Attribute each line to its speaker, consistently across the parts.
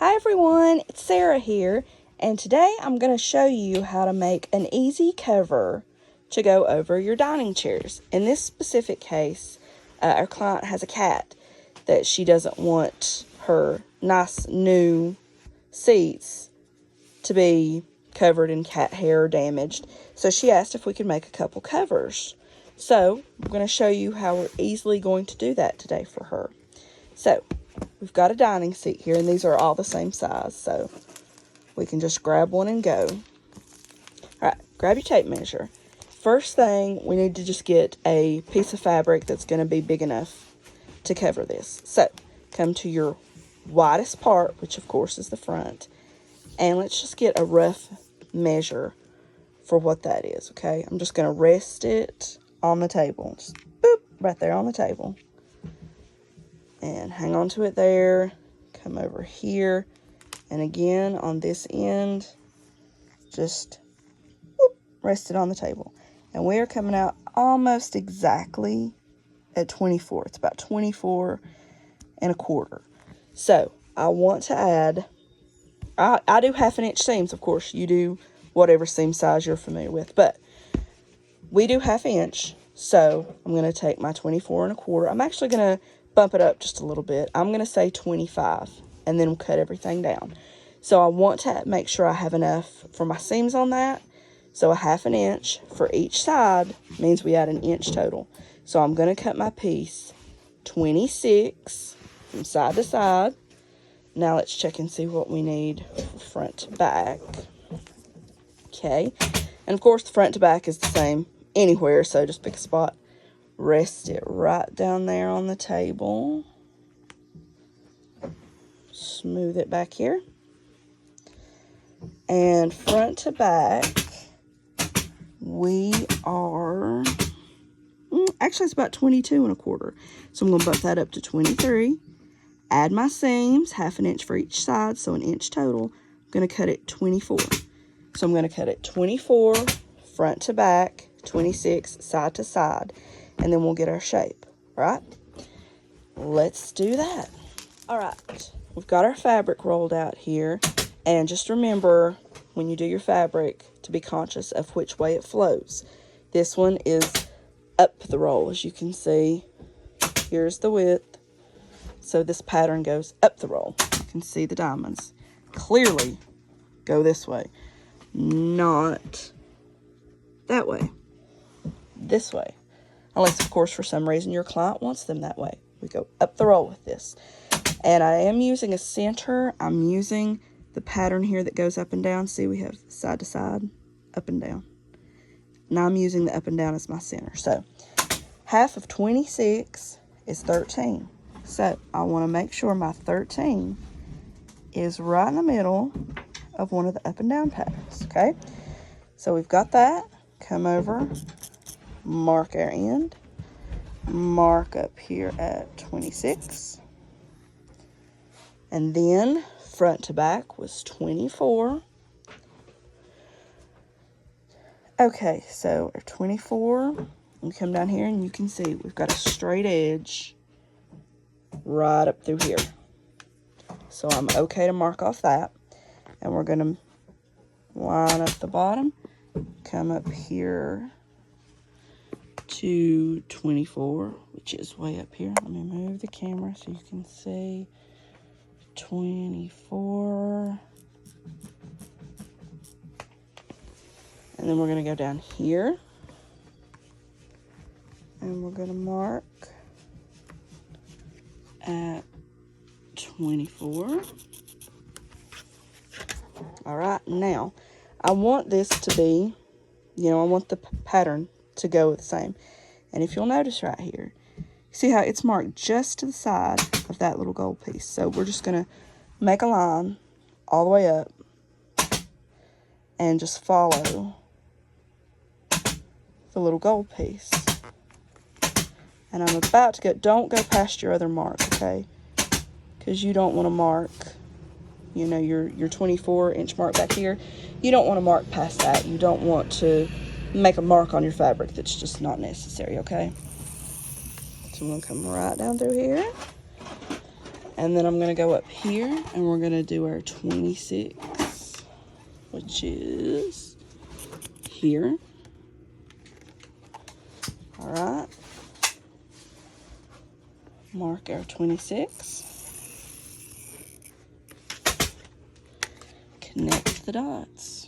Speaker 1: Hi everyone, it's Sarah here, and today I'm going to show you how to make an easy cover to go over your dining chairs. In this specific case, our client has a cat that she doesn't want her nice new seats to be covered in cat hair or damaged, so she asked if we could make a couple covers. So I'm going to show you how we're easily going to do that today for her. So we've got a dining seat here, and these are all the same size, so we can just grab one and go. All right, grab your tape measure. First thing, we need to just get a piece of fabric that's going to be big enough to cover this. So come to your widest part, which of course is the front, and let's just get a rough measure for what that is, okay? I'm just going to rest it on the table. Just boop, right there on the table. And hang on to it there. Come over here. And again, on this end, just whoop, rest it on the table. And we are coming out almost exactly at 24. It's about 24 and a quarter. So I want to add, I do 1/2 inch seams, of course. You do whatever seam size you're familiar with. But we do 1/2 inch. So I'm going to take my 24 and a quarter. I'm actually going to bump it up just a little bit. I'm going to say 25, and then we'll cut everything down. So I want to make sure I have enough for my seams on that. So 1/2 inch for each side means we add 1 inch total. So I'm going to cut my piece 26 from side to side. Now let's check and see what we need for front to back. Okay, and of course the front to back is the same anywhere, so just pick a spot. Rest it right down there on the table. Smooth it back here. And front to back, we are, actually it's about 22 and a quarter. So I'm going to bump that up to 23. Add my seams, 1/2 inch for each side, so 1 inch total. I'm going to cut it 24. So I'm going to cut it 24 front to back, 26 side to side. And then we'll get our shape, right? Let's do that. All right, we've got our fabric rolled out here. And just remember, when you do your fabric, to be conscious of which way it flows. This one is up the roll, as you can see. Here's the width. So this pattern goes up the roll. You can see the diamonds clearly go this way, not that way, this way. Unless, of course, for some reason your client wants them that way. We go up the roll with this. And I am using a center. I'm using the pattern here that goes up and down. See, we have side to side, up and down. Now I'm using the up and down as my center. So 1/2 of 26 is 13. So I want to make sure my 13 is right in the middle of one of the up and down patterns, okay? So we've got that. Come over. Mark our end, mark up here at 26, and then front to back was 24. Okay, so our 24, we come down here and you can see we've got a straight edge right up through here. So I'm okay to mark off that, and we're going to line up the bottom, come up here to 24, which is way up here. Let me move the camera so you can see 24. And then we're going to go down here. And we're going to mark at 24. All right, now I want this to be, I want the pattern to go the same. And if you'll notice right here, see how it's marked just to the side of that little gold piece. So we're just going to make a line all the way up and just follow the little gold piece. And I'm about to go, don't go past your other mark, okay? Because you don't want to mark, your 24 inch mark back here. You don't want to mark past that. You don't want to make a mark on your fabric that's just not necessary, okay? So I'm going to come right down through here. And then I'm going to go up here and we're going to do our 26, which is here. All right. Mark our 26. Connect the dots.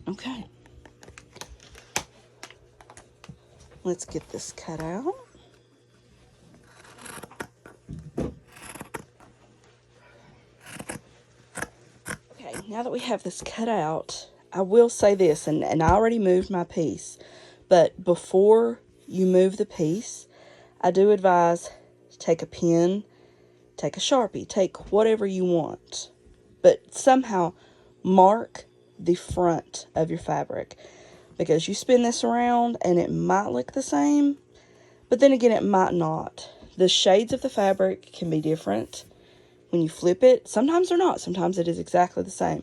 Speaker 1: Okay. Let's get this cut out. Okay, now that we have this cut out, I will say this, and I already moved my piece, but before you move the piece, I do advise take a pen, take a Sharpie, take whatever you want, but somehow mark the front of your fabric, because you spin this around and it might look the same, but then again it might not. The shades of the fabric can be different when you flip it. Sometimes they're not. Sometimes it is exactly the same.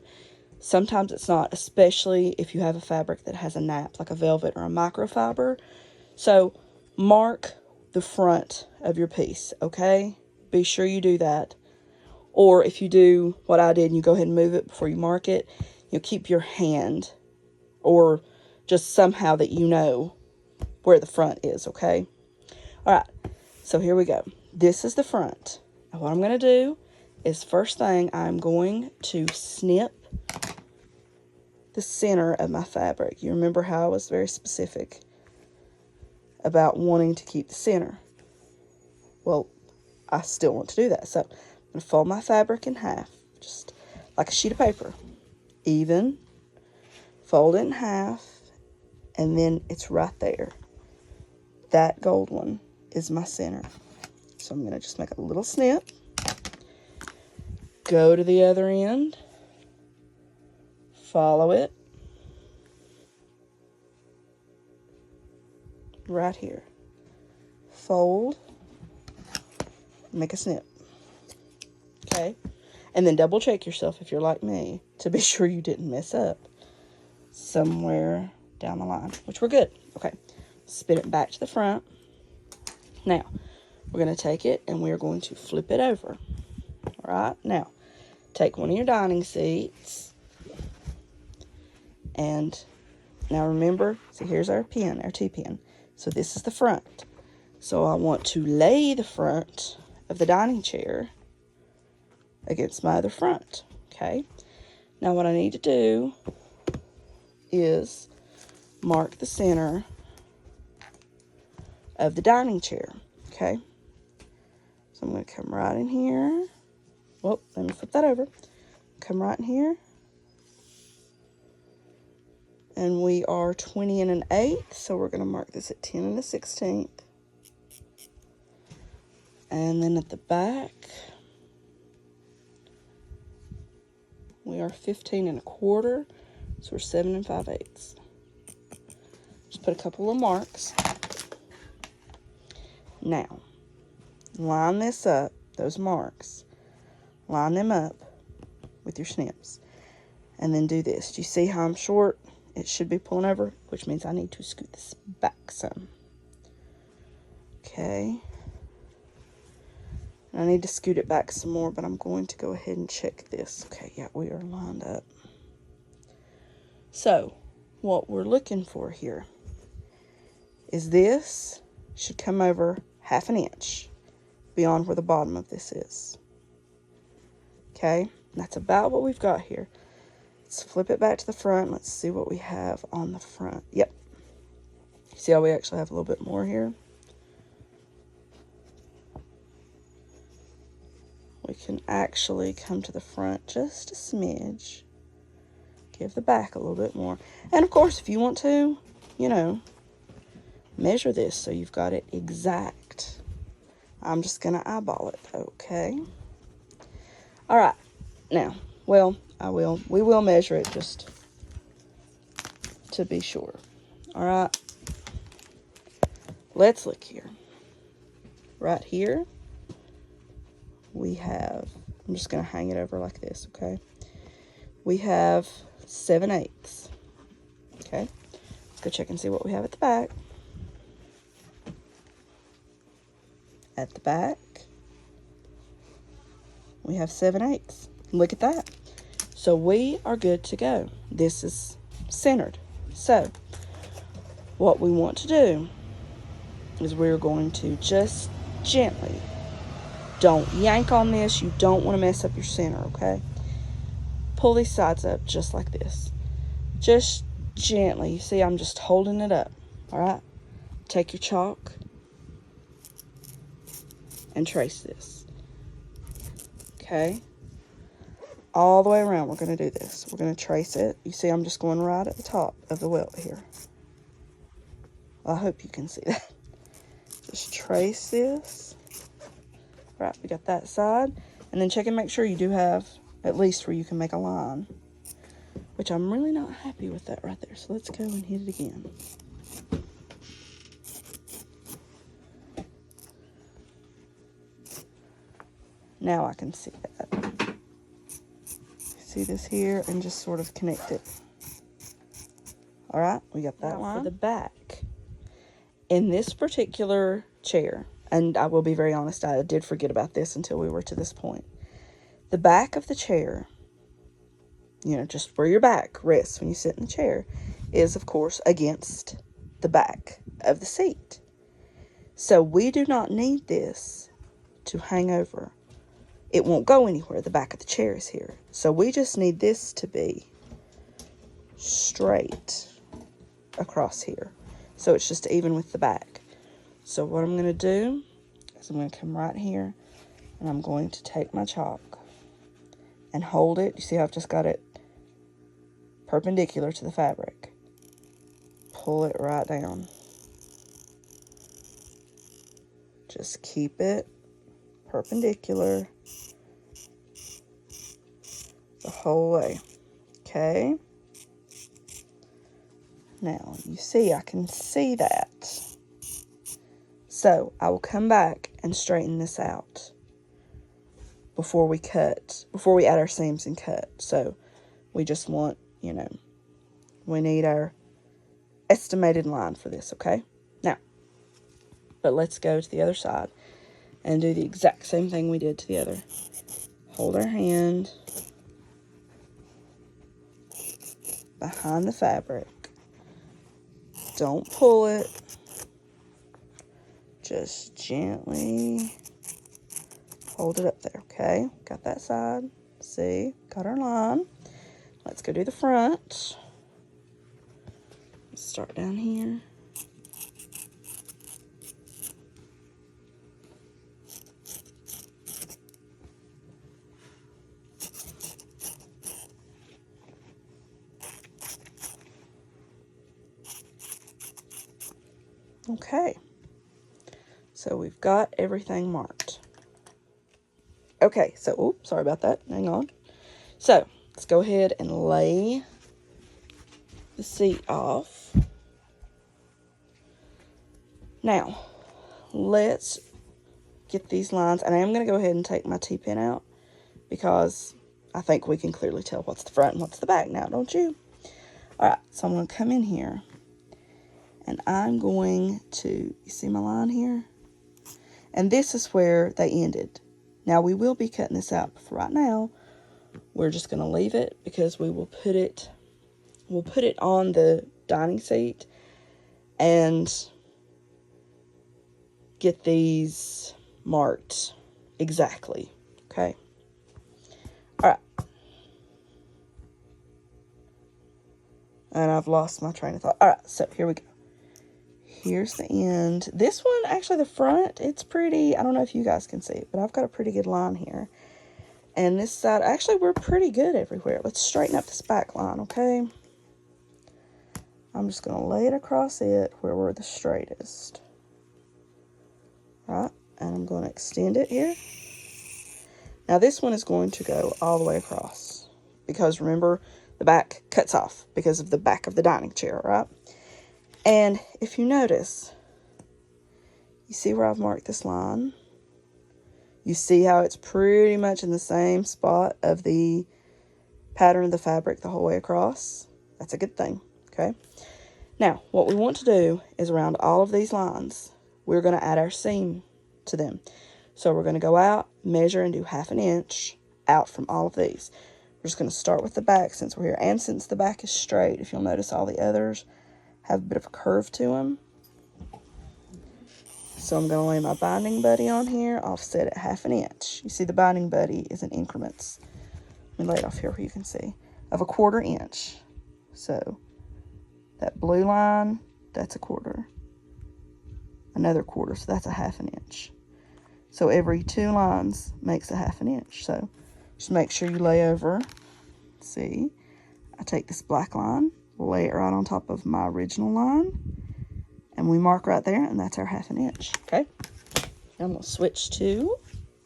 Speaker 1: Sometimes it's not, especially if you have a fabric that has a nap, like a velvet or a microfiber. So mark the front of your piece, okay? Be sure you do that. Or if you do what I did and you go ahead and move it before you mark it, you'll keep your hand, or just somehow that you know where the front is, okay? All right, so here we go. This is the front. Now what I'm going to do is, first thing, I'm going to snip the center of my fabric. You remember how I was very specific about wanting to keep the center. Well, I still want to do that. So I'm going to fold my fabric in half, just like a sheet of paper. Even, fold it in half, and then it's right there. That gold one is my center. So I'm going to just make a little snip. Go to the other end. Follow it. Right here. Fold. Make a snip. Okay? And then double check yourself if you're like me to be sure you didn't mess up somewhere down the line, which we're good. Okay. Spin it back to the front. Now, we're going to take it and we're going to flip it over. All right? Now, take one of your dining seats. And now remember, see, here's our pin, our T-pin. So this is the front. So I want to lay the front of the dining chair against my other front. Okay? Now what I need to do is mark the center of the dining chair. Okay? So I'm going to come right in here. Well, let me flip that over. Come right in here. And we are 20 and an 1/8, so we're going to mark this at 10 and a 16th. And then at the back, we are 15 and a 1/4, so we're 7 and 5/8. Just put a couple of marks. Now, line this up, those marks. Line them up with your snips. And then do this. Do you see how I'm short? It should be pulling over, which means I need to scoot this back some. Okay. I need to scoot it back some more, but I'm going to go ahead and check this. Okay, yeah, we are lined up. So, what we're looking for here is this should come over 1/2 inch beyond where the bottom of this is. Okay, and that's about what we've got here. Let's flip it back to the front. Let's see what we have on the front. Yep. See how we actually have a little bit more here? We can actually come to the front just a smidge. Give the back a little bit more. And of course, if you want to, you know, measure this so you've got it exact. I'm just going to eyeball it, okay? All right. Now, well, we will measure it just to be sure. All right. Let's look here. Right here, we have, I'm just going to hang it over like this, okay? We have 7/8. Okay, let's go check and see what we have at the back. At the back, we have 7/8. Look at that. So we are good to go. This is centered. So what we want to do is we're going to just gently, don't yank on this. You don't want to mess up your center, okay? Pull these sides up just like this. Just gently. You see, I'm just holding it up. All right? Take your chalk and trace this. Okay? All the way around, we're going to do this. We're going to trace it. You see, I'm just going right at the top of the welt here. Well, I hope you can see that. Just trace this. Right, we got that side. And then check and make sure you do have at least where you can make a line. Which I'm really not happy with that right there. So let's go and hit it again. Now I can see that. See this here and just sort of connect it. All right, we got that line. For the back, in this particular chair, and I will be very honest, I did forget about this until we were to this point. The back of the chair, you know, just where your back rests when you sit in the chair, is, of course, against the back of the seat. So we do not need this to hang over. It won't go anywhere. The back of the chair is here. So we just need this to be straight across here. So it's just even with the back. So what I'm going to do is I'm going to come right here and I'm going to take my chalk and hold it. You see how I've just got it perpendicular to the fabric. Pull it right down. Just keep it perpendicular the whole way. Okay? Now, you see, I can see that. So, I will come back and straighten this out before we add our seams and cut. So, we just want, you know, we need our estimated line for this, okay? Now, but let's go to the other side and do the exact same thing we did to the other. Hold our hand behind the fabric. Don't pull it. Just gently hold it up there, okay? Got that side. See? Got our line. Let's go do the front. Let's start down here. Okay, so we've got everything marked. Okay, so, oops, sorry about that. Hang on. So, let's go ahead and lay the seat off. Now, let's get these lines, and I am going to go ahead and take my T-pin out because I think we can clearly tell what's the front and what's the back now, don't you? All right, so I'm going to come in here. And I'm going to, you see my line here? And this is where they ended. Now, we will be cutting this out, but for right now, we're just going to leave it because we'll put it on the dining seat and get these marked exactly, okay? All right. And I've lost my train of thought. All right, so here we go. Here's the end. This one, actually the front, it's pretty, I don't know if you guys can see it, but I've got a pretty good line here. And this side, actually we're pretty good everywhere. Let's straighten up this back line, okay? I'm just going to lay it across it where we're the straightest. Right, and I'm going to extend it here. Now this one is going to go all the way across. Because remember, the back cuts off because of the back of the dining chair, right? And if you notice, you see where I've marked this line? You see how it's pretty much in the same spot of the pattern of the fabric the whole way across? That's a good thing, okay? Now, what we want to do is around all of these lines, we're going to add our seam to them. So we're going to go out, measure, and do 1/2 inch out from all of these. We're just going to start with the back since we're here. And since the back is straight, if you'll notice, all the others have a bit of a curve to them. So I'm going to lay my binding buddy on here, offset at 1/2 inch. You see the binding buddy is in increments. Let me lay it off here where you can see. Of 1/4 inch. So that blue line, that's 1/4. Another 1/4, so that's 1/2 inch. So every 2 lines makes 1/2 inch. So just make sure you lay over. See, I take this black line, lay it right on top of my original line, and we mark right there, and that's our 1/2 inch, okay? I'm gonna switch to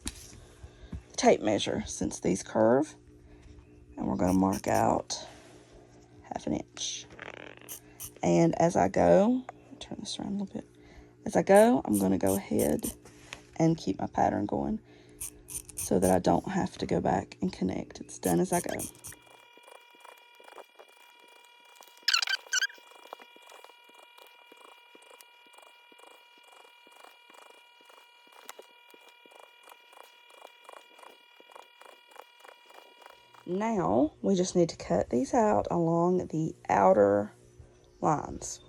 Speaker 1: the tape measure since these curve, and we're gonna mark out 1/2 inch. And as I go, turn this around a little bit. As I go, I'm gonna go ahead and keep my pattern going so that I don't have to go back and connect. It's done as I go. Now, we just need to cut these out along the outer lines.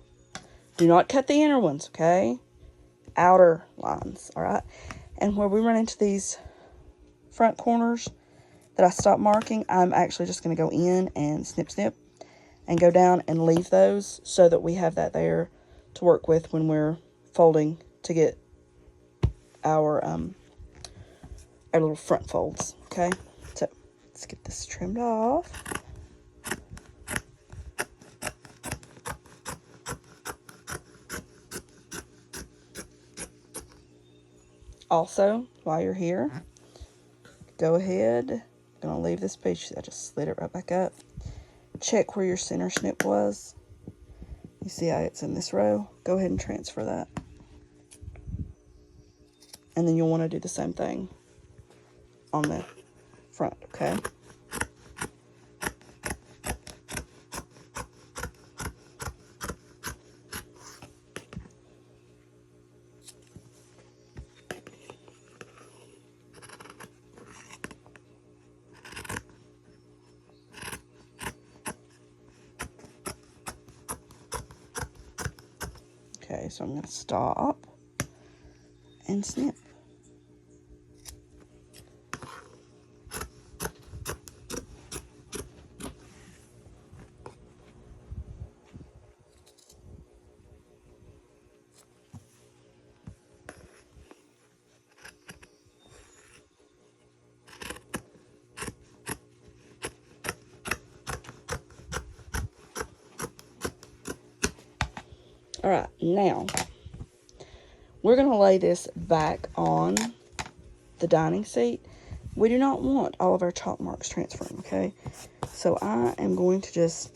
Speaker 1: Do not cut the inner ones, okay? Outer lines, all right? And where we run into these front corners that I stopped marking, I'm actually just going to go in and snip, snip, and go down and leave those so that we have that there to work with when we're folding to get our little front folds, okay? So let's get this trimmed off. Also, while you're here, go ahead. I'm going to leave this piece. I just slid it right back up. Check where your center snip was. You see how it's in this row? Go ahead and transfer that. And then you'll want to do the same thing on the front, okay? Okay, so I'm going to stop and snip. All right, now we're going to lay this back on the dining seat. We do not want all of our chalk marks transferring, okay? So I am going to just,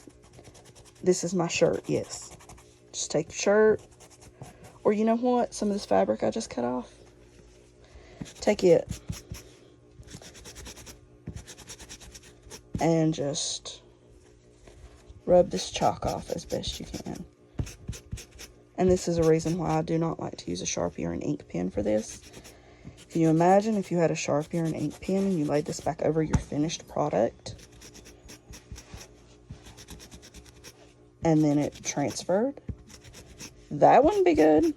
Speaker 1: this is my shirt, yes. Just take your shirt, or you know what? Some of this fabric I just cut off. Take it and just rub this chalk off as best you can. And this is a reason why I do not like to use a Sharpie or an ink pen for this. Can you imagine if you had a Sharpie or an ink pen and you laid this back over your finished product and then it transferred? That wouldn't be good.